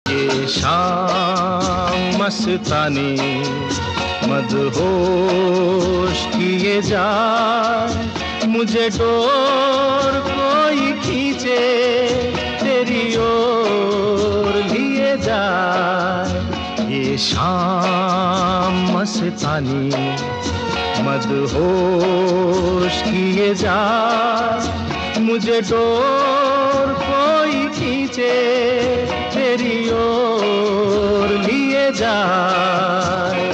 ये शाम मस्तानी मदहोश किए जाए, मुझे डोर कोई खींचे तेरी ओर लिए जाए। ये शाम मस्तानी मदहोश किए जाए, मुझे डोर कोई खींचे तेरी ओर लिए जाए।